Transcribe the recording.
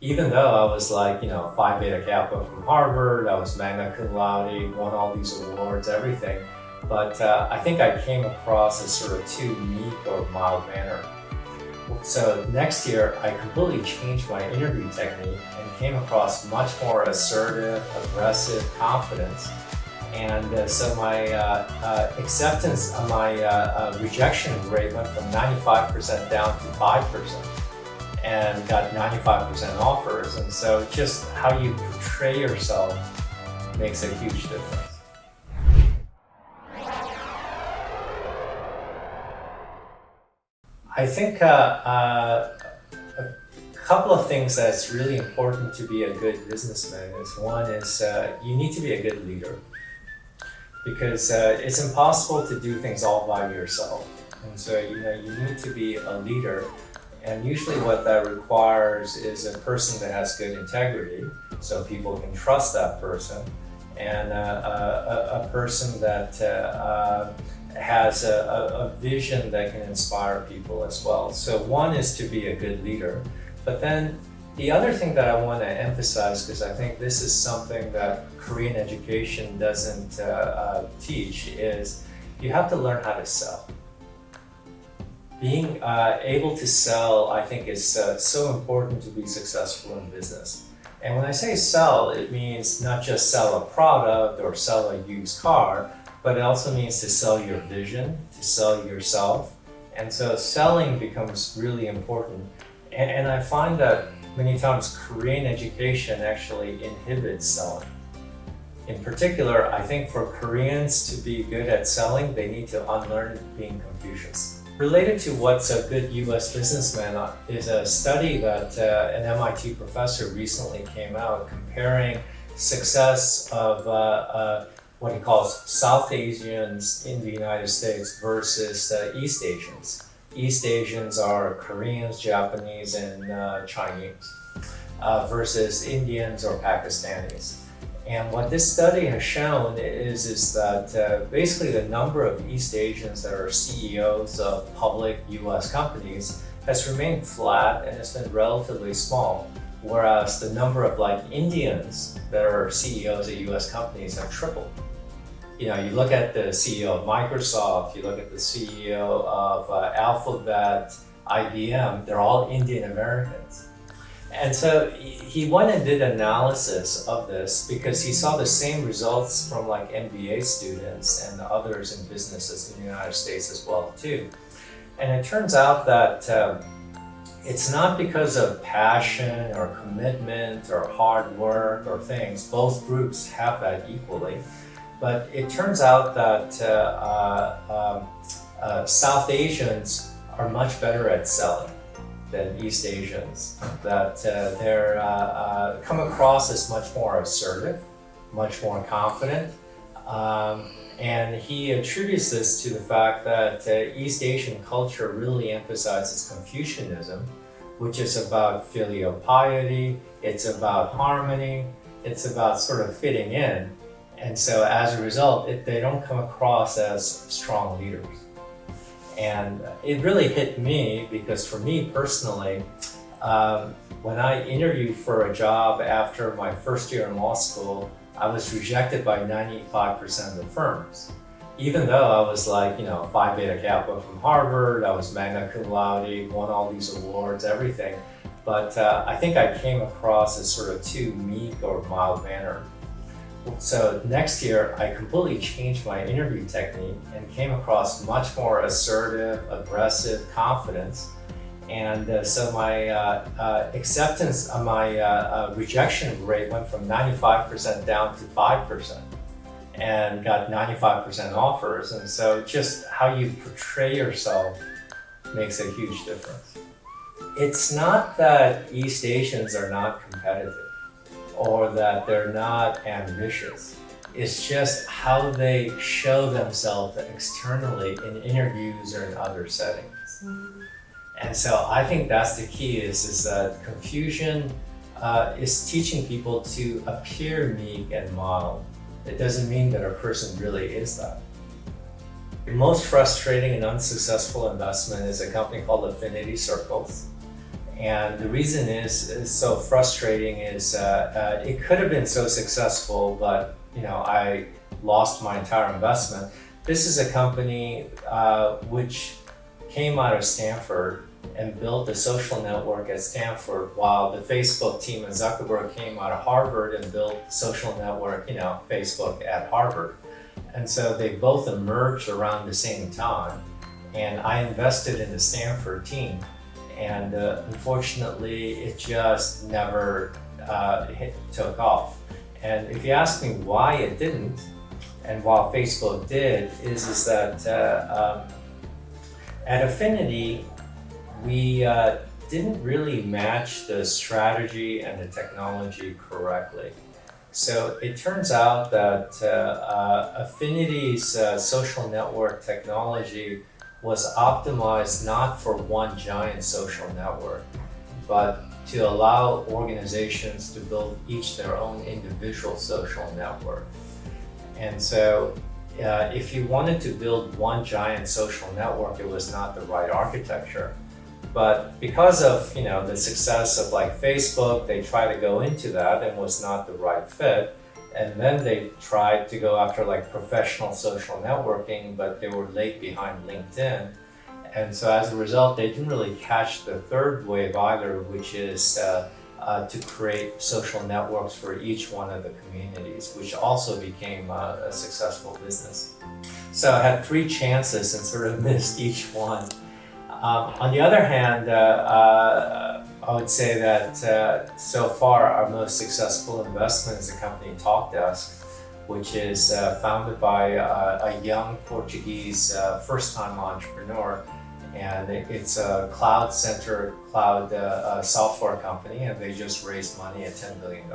Even though I was like, Phi Beta Kappa from Harvard, I was magna cum laude, won all these awards, everything. But I think I came across as sort of too meek or mild-mannered. So next year, I completely changed my interview technique and came across much more assertive, aggressive, confidence. And so my acceptance, my rejection rate went from 95% down to 5%. And got 95% offers. And so just how you portray yourself makes a huge difference. I think a couple of things that's really important to be a good businessman is one is you need to be a good leader, because it's impossible to do things all by yourself. And so you need to be a leader. And usually what that requires is a person that has good integrity, so people can trust that person, and a person that has a vision that can inspire people as well. So one is to be a good leader. But then the other thing that I want to emphasize, because I think this is something that Korean education doesn't teach, is you have to learn how to sell. Being able to sell, I think, is so important to be successful in business. And when I say sell, it means not just sell a product or sell a used car, but it also means to sell your vision, to sell yourself. And so selling becomes really important. And I find that many times Korean education actually inhibits selling. In particular, I think for Koreans to be good at selling, they need to unlearn being Confucius. Related to what's a good US businessman is a study that an MIT professor recently came out comparing success of what he calls South Asians in the United States versus East Asians. East Asians are Koreans, Japanese, and Chinese versus Indians or Pakistanis. And what this study has shown is that basically the number of East Asians that are CEOs of public US companies has remained flat and has been relatively small, whereas the number of Indians that are CEOs of US companies have tripled. You look at the CEO of Microsoft, you look at the CEO of Alphabet, IBM, they're all Indian Americans. And so he went and did analysis of this because he saw the same results from MBA students and others in businesses in the United States as well too. And it turns out that it's not because of passion or commitment or hard work or things. Both groups have that equally. But it turns out that South Asians are much better at selling than East Asians, that they're come across as much more assertive, much more confident. And he attributes this to the fact that East Asian culture really emphasizes Confucianism, which is about filial piety, it's about harmony, it's about sort of fitting in. And so as a result, they don't come across as strong leaders. And it really hit me because for me personally, when I interviewed for a job after my first year in law school, I was rejected by 95% of the firms. Even though I was Phi Beta Kappa from Harvard, I was magna cum laude, won all these awards, everything. But I think I came across as sort of too meek or mild-mannered. So next year, I completely changed my interview technique and came across much more assertive, aggressive, confidence. And so my acceptance, my rejection rate went from 95% down to 5% and got 95% offers. And so just how you portray yourself makes a huge difference. It's not that East Asians are not competitive or that they're not ambitious. It's just how they show themselves externally in interviews or in other settings. And so I think that's the key is that confusion is teaching people to appear meek and mild. It doesn't mean that a person really is that. The most frustrating and unsuccessful investment is a company called Affinity Circles. And the reason is so frustrating is it could have been so successful, but I lost my entire investment. This is a company which came out of Stanford and built a social network at Stanford, while the Facebook team and Zuckerberg came out of Harvard and built a social network, Facebook at Harvard. And so they both emerged around the same time. And I invested in the Stanford team. And unfortunately, it just never took off. And if you ask me why it didn't, and while Facebook did, is that at Affinity, we didn't really match the strategy and the technology correctly. So it turns out that Affinity's social network technology was optimized not for one giant social network, but to allow organizations to build each their own individual social network. And so if you wanted to build one giant social network, it was not the right architecture. But because of the success of like Facebook, they tried to go into that and was not the right fit. And then they tried to go after like professional social networking, but they were late behind LinkedIn. And so as a result, they didn't really catch the third wave either, which is to create social networks for each one of the communities, which also became a successful business. So I had 3 chances and sort of missed each one. On the other hand, I would say that so far our most successful investment is a company, Talkdesk, which is founded by a young Portuguese first-time entrepreneur. And it's a cloud-centered cloud software company, and they just raised money at $10 billion.